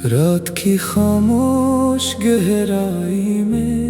रात की खामोश गहराई में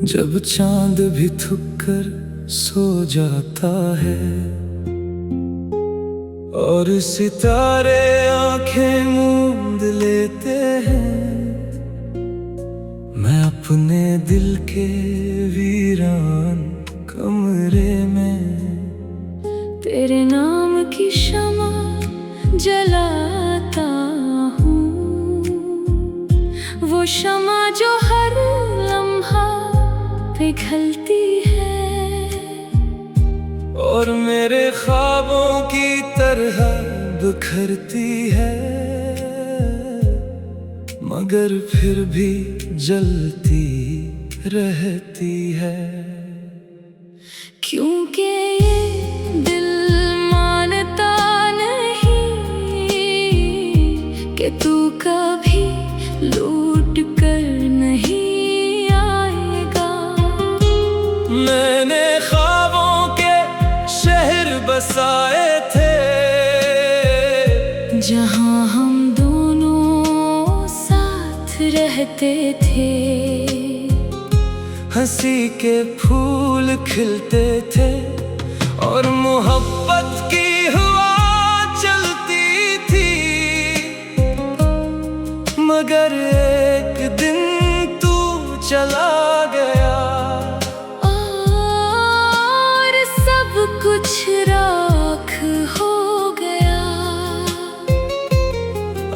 जब चांद भी थक कर सो जाता है और सितारे आंखें मूंद लेते हैं, मैं अपने दिल के वीरान कमरे में तेरे नाम की शमा जलाता हूँ, वो शमा जो हर लम्हा पिघलती है और मेरे ख्वाबों की तरह बिखरती है, मगर फिर भी जलती रहती है। क्योंकि ये दिल मानता नहीं कि तू कभी लूट कर नहीं आएगा। मैंने ख्वाबों के शहर बसाए थे जहाँ हम दोनों साथ रहते थे, हंसी के फूल खिलते थे और मोहब्बत की हवा चलती थी, मगर एक दिन तू चला गया और सब कुछ राख हो गया।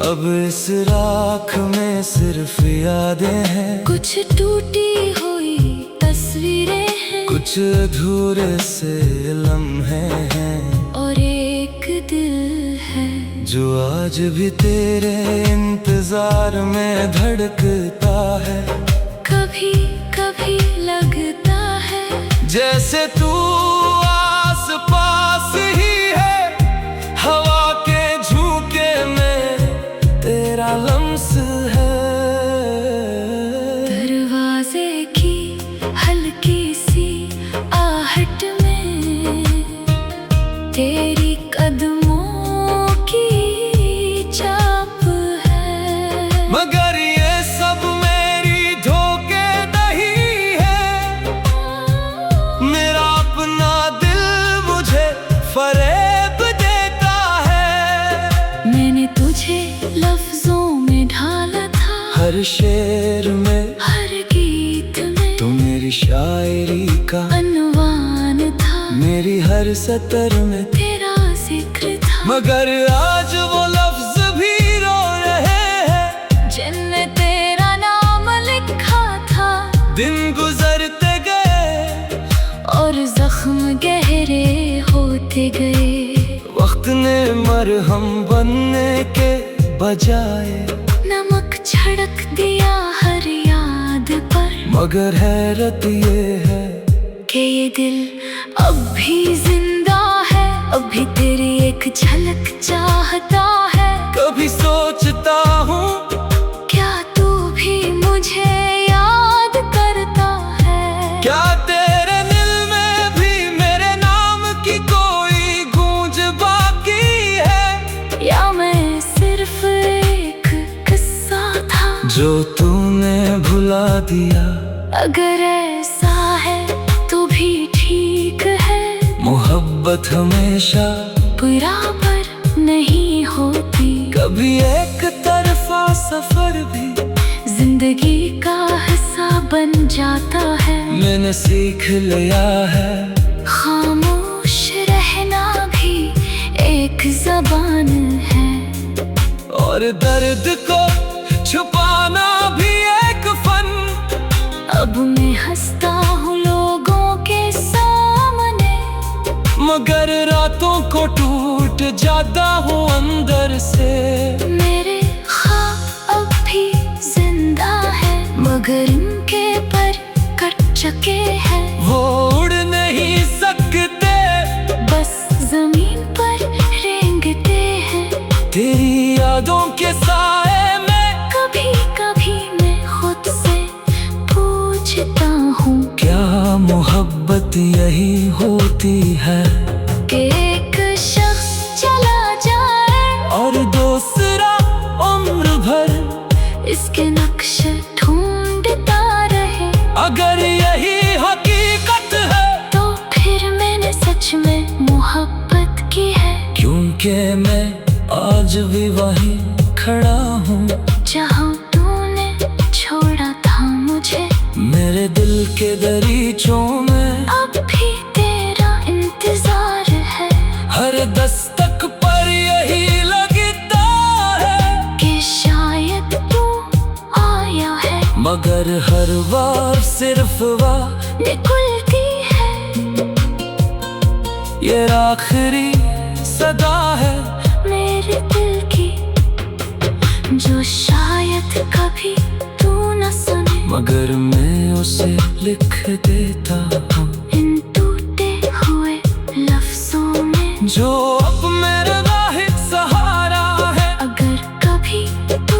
अब इस राख में सिर्फ यादें हैं, कुछ टूटी हुई तस्वीरें हैं, कुछ अधूरे से लम्हे हैं और एक दिल है जो आज भी तेरे इंतजार में धड़कता है। कभी कभी लगता है जैसे तू आस पास ही है, हवा के झोंके में तेरा लम्स है। दरवाजे की हल्की सी आहट में तेरी कदमों की चाप है, मगर ये सब मेरी धोखेधड़ी है, मेरा अपना दिल मुझे फरेब देता है। मैंने तुझे लफ्जों में ढाला था, हर शेर में हर गीत में तो मेरी शायरी का अनवान था, मेरी हर सतर में तेरा जिक्र था, मगर आज वो लफ्ज भी रो रहे हैं जिनने तेरा नाम लिखा था। दिन गुजरते गए और जख्म गहरे होते गए, वक्त ने मरहम बनने के बजाय नमक छिड़क दिया हर याद पर, मगर हैरत ये है कि ये दिल अब भी जिंदा है, अभी तेरी एक झलक चाहता है। कभी सोचता हूँ क्या तू भी मुझे याद करता है? क्या तेरे दिल में भी मेरे नाम की कोई गूंज बाकी है, या मैं सिर्फ एक किस्सा था जो तूने भुला दिया। अगर ऐसा है तो भी ठीक है, मोहब्बत हमेशा बराबर नहीं होती, कभी एक तरफा सफर भी जिंदगी का हिस्सा बन जाता है। मैंने सीख लिया है खामोश रहना भी एक ज़बान है, और दर्द को छुपाना भी एक फन। अब मैं हंसता हूँ लोगों के सामने, मगर रातों को टूट जाता हूँ अंदर से। मेरे ख्वाब अब भी जिंदा है, मगर इनके पर कट चुके हैं। वो उड़ नहीं सकते, बस जमीन पर रेंगते हैं। तेरी यादों के साए में कभी कभी मैं खुद बात यही होती है कि एक शख्स चला जाए और दूसरा उम्र भर इसके नक्श ढूंढता रहे। अगर यही हकीकत है तो फिर मैंने सच में मोहब्बत की है, क्योंकि मैं आज भी वहीं खड़ा हूँ जहाँ तूने छोड़ा था मुझे। मेरे दिल के दरीचों में अब भी तेरा इंतजार है, हर दस्तक पर यही लगता है कि शायद तू आया है। मगर हर बार सिर्फ वाह निकलती है, ये आखिरी सदा है मेरे दिल की, जो शायद कभी तू न सुने। मगर मैं उसे लिख देता हूँ इन टूटे हुए लफ्जों में, जो अब मेरा वाहिद सहारा है। अगर कभी तू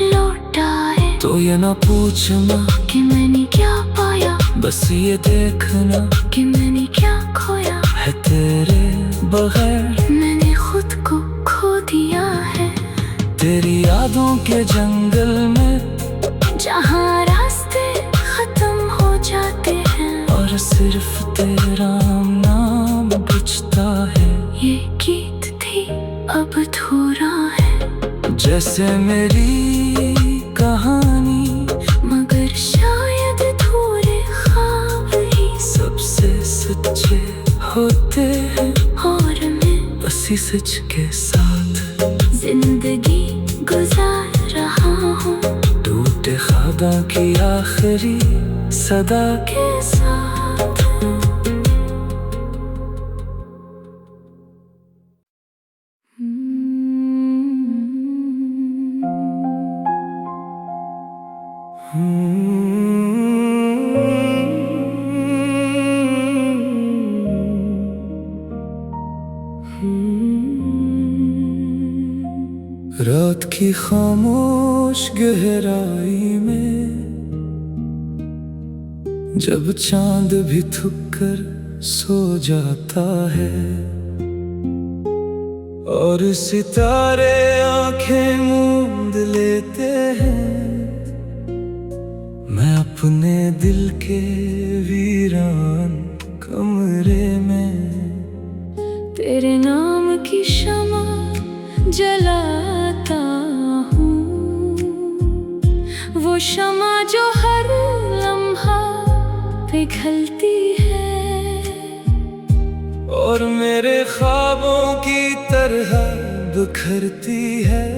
लौट आए तो ये ना पूछना कि मैंने क्या पाया, बस ये देखना कि मैंने क्या खोया है तेरे बगैर मैंने खुद को खो दिया है। तेरी यादों के जंगल में, जहाँ रास्ते खत्म हो जाते हैं और सिर्फ तेरा नाम बचता है। ये गीत थी अब अधूरा है, जैसे मेरी कहानी, मगर शायद अधूरे ख्वाब ही सबसे सच्चे होते हैं। और मैं बस इस सच के साथ जिंदगी गुजार रहा हूँ, टूटे ख्वाबों की आखिरी सदा के साथ। रात की खामोश गहराई में, जब चांद भी थक कर सो जाता है और सितारे आंखें मूंद लेते हैं, मैं अपने दिल के वीरान कमरे में तेरे नाम की शमा जलाता हूँ, वो शमा जो हर लम्हा पिघलती है और मेरे ख्वाबों की तरह बिखरती है,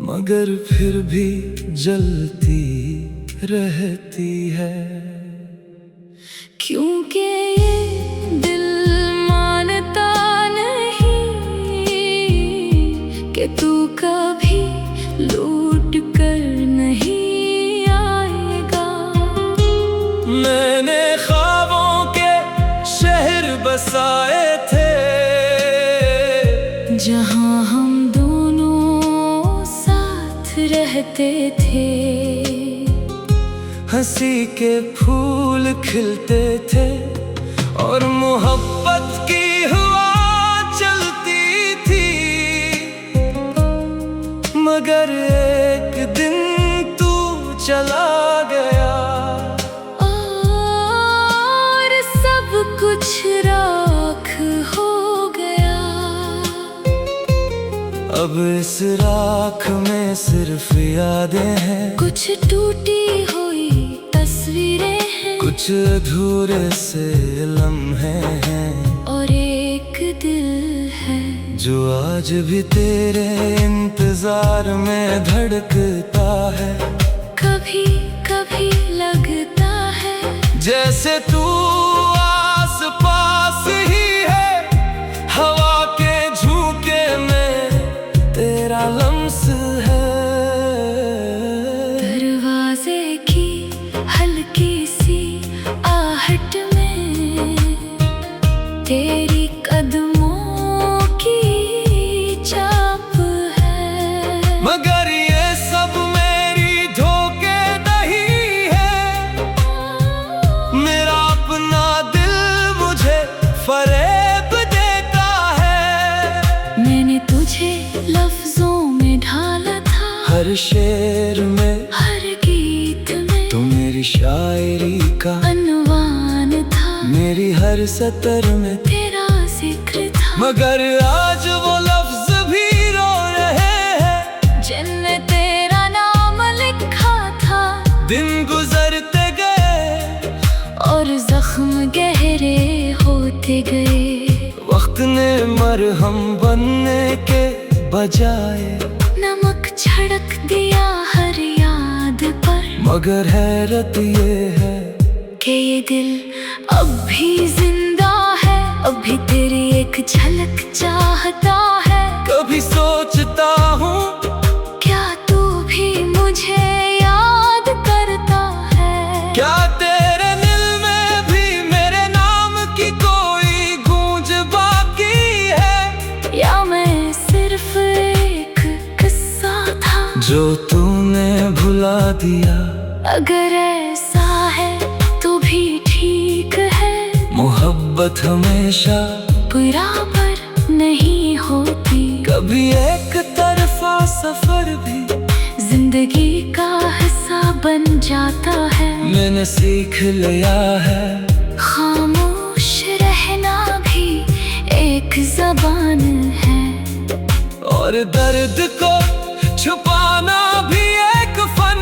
मगर फिर भी जलती रहती है। क्योंकि ये दिल मानता नहीं कि तू कभी लूट कर नहीं आएगा। मैंने ख्वाबों के शहर बसाए थे, जहाँ हम दोनों साथ रहते थे, हंसी के फूल खिलते थे और मोहब्बत की हवा चलती थी, मगर एक दिन तू चला गया और सब कुछ राख हो गया। अब इस राख में सिर्फ यादें हैं, कुछ टूटी हुई तस्वीरें हैं, कुछ अधूरे से लम्हे हैं, और एक दिल है जो आज भी तेरे इंतजार में धड़कता है। कभी कभी लगता है जैसे तू आस पास ही है, हवा के झोंके में तेरा लम्स है। दरवाजे की हल्की सी आहट में तेरी कदमों की छाप है, मगर ये सब मेरी धोखेधड़ी है। हर शेर में, हर गीत में तो मेरी शायरी का अनवान था। मेरी हर सतर में तेरा जिक्र था, मगर आज वो लफ्ज भी रो रहे हैं जिनमें तेरा नाम लिखा था। दिन गुजरते गए और जख्म गहरे होते गए। वक्त ने मरहम बनने के बजाय नमक छिड़क दिया हर याद पर। मगर हैरत ये है कि ये दिल अब भी जिंदा है, अभी तेरी एक झलक चाहता है। कभी सोचता हूँ क्या तू भी मुझे याद करता है? क्या तेरे दिल में भी मेरे नाम की कोई गूंज बाकी है, या मैं सिर्फ एक किस्सा था जो तूने भुला दिया। अगर ऐसा है तो भी ठीक है। मोहब्बत हमेशा बराबर नहीं होती, कभी एक तरफा सफर भी जिंदगी का हिस्सा बन जाता है। मैंने सीख लिया है खामोश रहना भी एक ज़बान है, और दर्द को छुपाना भी एक फन।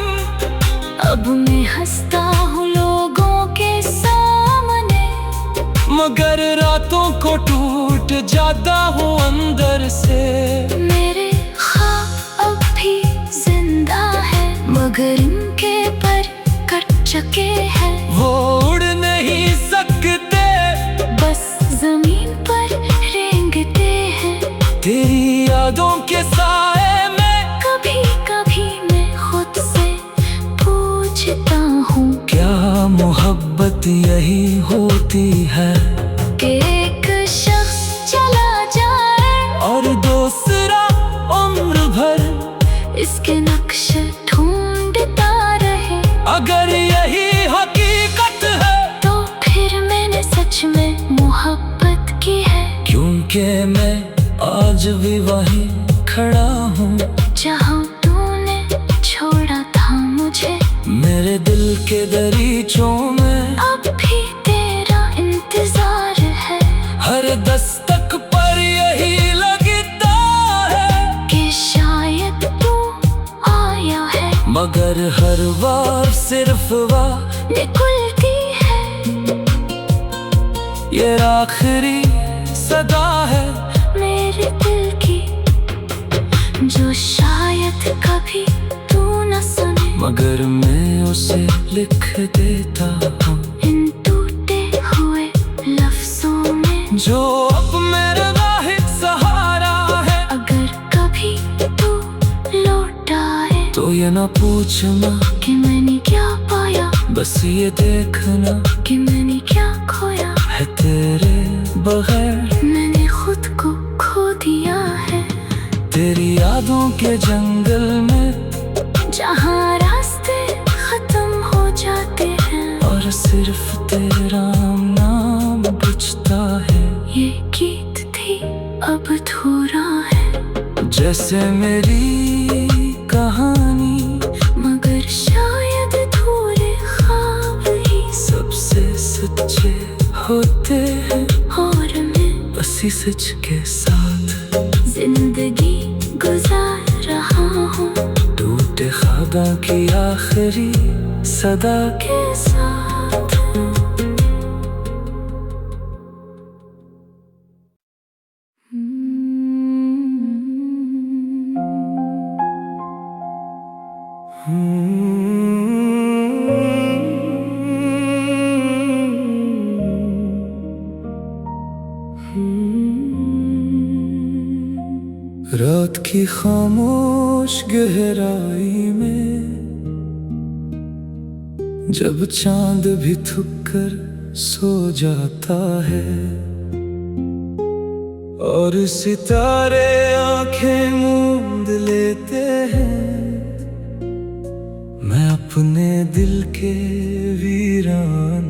अब मैं हंसता हूँ लोगों के सामने, मगर रातों को टूट जाता हूँ अंदर से। मेरे ख्वाब अब भी जिंदा है, मगर इनके पर कट चुके हैं। वो उड़ नहीं सकते, बस जमीन पर रेंगते हैं। तेरी यादों के साए में कभी कभी मैं खुद से पूछता हूँ क्या मोहब्बत यही होती है, कि एक शख्स चला जाए और दूसरा उम्र भर इसके नक्श ढूंढता रहे। अगर यही हकीकत है तो फिर मैंने सच में मोहब्बत की है। क्योंकि मैं आज भी वहीं खड़ा हूँ जहाँ तूने छोड़ा था मुझे, मेरे दिल के दरीचों में अब भी तेरा इंतजार है। हर दस्तक पर यही लगता है कि शायद तू आया है, मगर हर बार सिर्फ वाह निकलती है। ये आखिरी सदा है मेरे दिल की, जो शायद कभी तू न सुने, मगर मैं उसे लिख देता हूँ इन टूटे हुए लफ्जों में। जो अब मेरा वाहिद सहारा है। अगर कभी तू लौट आए तो ये ना पूछना कि मैंने क्या पाया, बस ये देखना कि मैंने क्या खोया है तेरे बगैर। मैंने खुद को खो दिया है, तेरी यादों के जंगल में जहाँ रास्ते खत्म हो जाते हैं, और सिर्फ तेरा नाम बजता है। ये गीत थी अब अधूरा है, जैसे मेरी कहानी, मगर शायद अधूरे ख्वाब ही सबसे सच्चे होते हैं। और मैं बस सच के साथ जिंदगी गुजार रहा हूँ, टूटे ख्वाबों की आखिरी सदा के साथ। रात की खामोश गहराई में जब चांद भी थक कर सो जाता है और सितारे आंखें मूंद लेते हैं, मैं अपने दिल के वीरान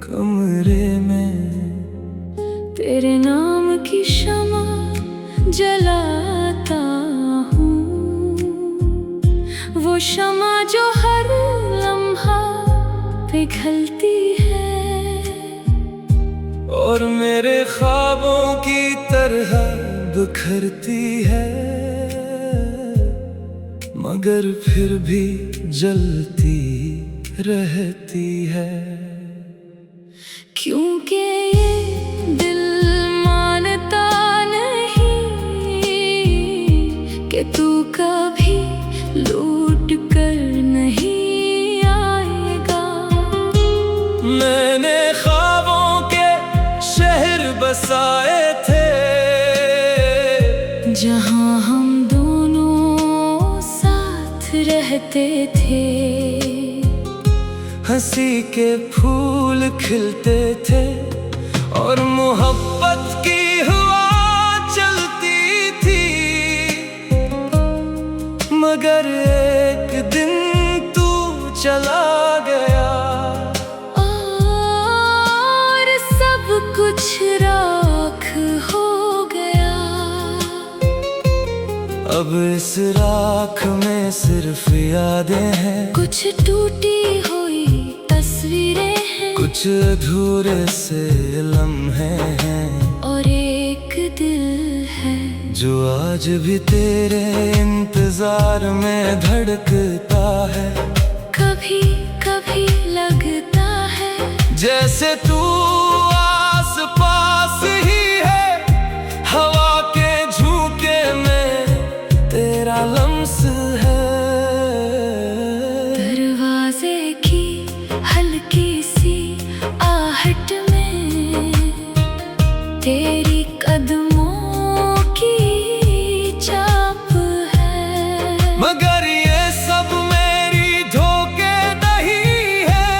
कमरे में तेरे नाम की शमा जलाता हूँ, शमा जो हर लम्हा पिघलती है, और मेरे ख्वाबों की तरह बिखरती है, मगर फिर भी जलती रहती है। क्योंकि ये दिल मानता नहीं कि तू कभी लौट कर नहीं आएगा। मैंने ख्वाबों के शहर बसाए थे, जहाँ हम दोनों साथ रहते थे। हंसी के फूल खिलते थे और मोहब्बत की हवा चलती थी, मगर एक दिन तू चला गया और सब कुछ राख हो गया। अब इस राख में सिर्फ यादें हैं, कुछ टूटी हुई तस्वीरें हैं, कुछ अधूरे से लम्हे हैं, और एक दिल है जो आज भी तेरे इंतजार में धड़कता है। कभी कभी लगता है जैसे तू आस पास ही है, हवा के झोंके में तेरा लम्स है। दरवाजे की हल्की सी आहट में तेरी कदमों की छाप है, मगर ये सब मेरी धोखेधड़ी है।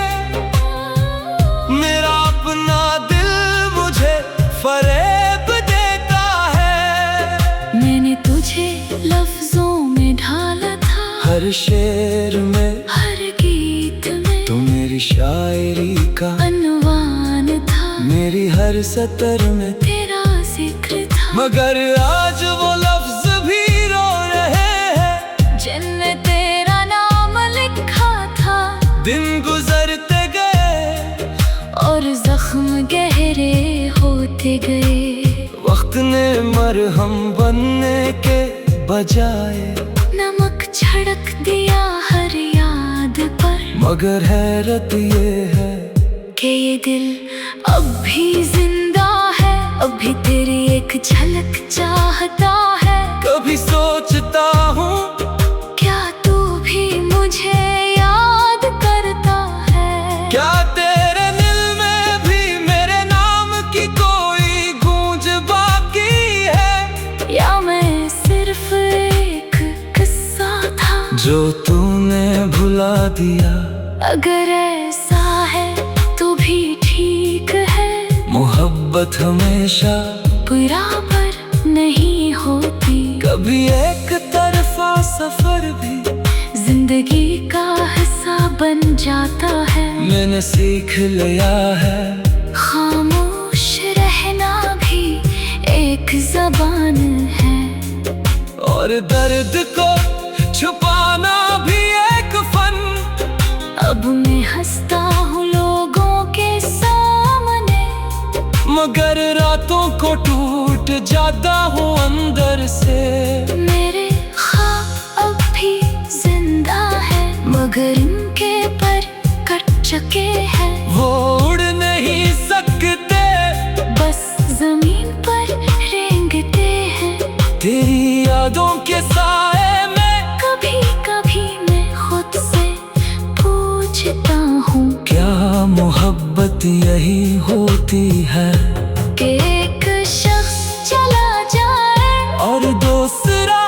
मेरा अपना दिल मुझे फरेब देता है। मैंने तुझे लफ्जों में ढाला था, हर शेर में, हर गीत में तो मेरी शायरी का अनवान था, मेरी हर सतर में तेरा जिक्र था। मगर आज वो लफ्ज भी रो रहे हैं जिनमें तेरा नाम लिखा था। दिन गुजरते गए और जख्म गहरे होते गए, वक्त ने मरहम बनने के बजाय नमक छिड़क दिया हर याद पर। मगर हैरत ये है कि ये दिल अब भी जिंदा है, अभी तेरी एक झलक चाहता है। कभी सोचता हूँ क्या तू भी मुझे याद करता है? क्या तेरे दिल में भी मेरे नाम की कोई गूंज बाकी है, या मैं सिर्फ एक किस्सा था जो तूने भुला दिया। अगर ऐसा है तो भी ठीक है, मोहब्बत हमेशा बराबर नहीं होती। कभी एक तरफा सफर भी जिंदगी का हिस्सा बन जाता है। मैंने सीख लिया है, खामोश रहना भी एक जबान है, और दर्द को छुपाना भी एक फन। अब मैं हंसता हूँ लोगों के सामने, मगर रातों को टूट जाता हूँ अंदर से। मेरे ख्वाब अब भी जिंदा है, मगर इनके पर कट चुके हैं। वो उड़ नहीं सकते, बस जमीन पर रेंगते हैं। तेरी यादों के साए में कभी कभी मैं खुद से पूछता हूँ, क्या मोहब्बत यही होती है कि एक शख्स चला जाए और दूसरा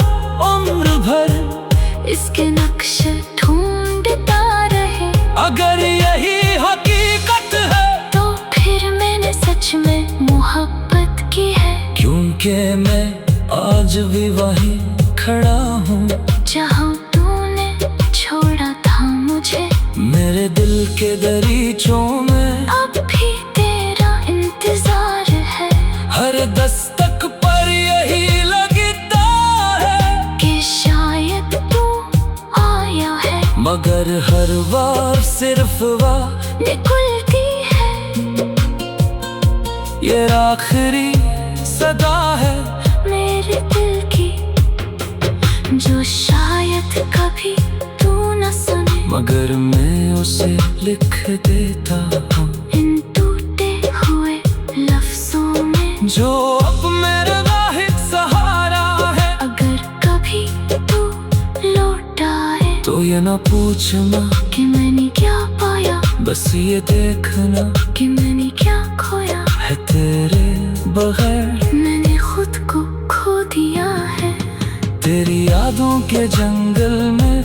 उम्र भर इसके नक्श ढूंढता रहे। अगर यही हकीकत है तो फिर मैंने सच में मोहब्बत की है, क्योंकि मैं आज भी वहीं खड़ा हूँ जहाँ तूने छोड़ा था मुझे। मेरे दिल के दरीचों में अब भी तेरा इंतजार है, हर दस्तक पर यही लगता है कि शायद तू आया है। मगर हर बार सिर्फ वाह निकलती है। ये आखिरी सदा है मेरे दिल की, जो शायद कभी तू न सुने, मगर मैं उसे लिख देता हूँ इन टूटे हुए लफ्जों में, जो अब मेरा वाहिद सहारा है। अगर कभी तू लौट आए तो ये ना पूछना कि मैंने क्या पाया, बस ये देखना कि मैंने क्या खोया है तेरे बगैर। मैंने खुद को खो दिया है तेरी यादों के जंगल में,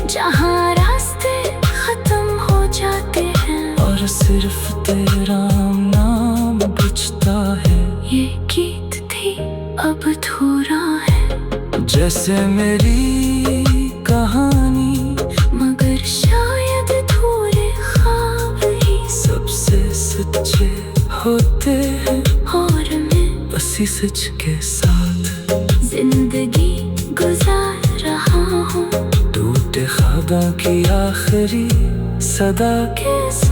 जहाँ रास्ते खत्म हो जाते हैं और सिर्फ तेरा नाम बजता है। ये गीत थी अब अधूरा है, जैसे मेरी कहानी, मगर शायद अधूरे ख्वाब ही सबसे सच्चे होते हैं, और मैं बस सच के साथ जिंदगी गुजार रहा हूँ टूटे ख्वाबों की आखिरी सदा के साथ।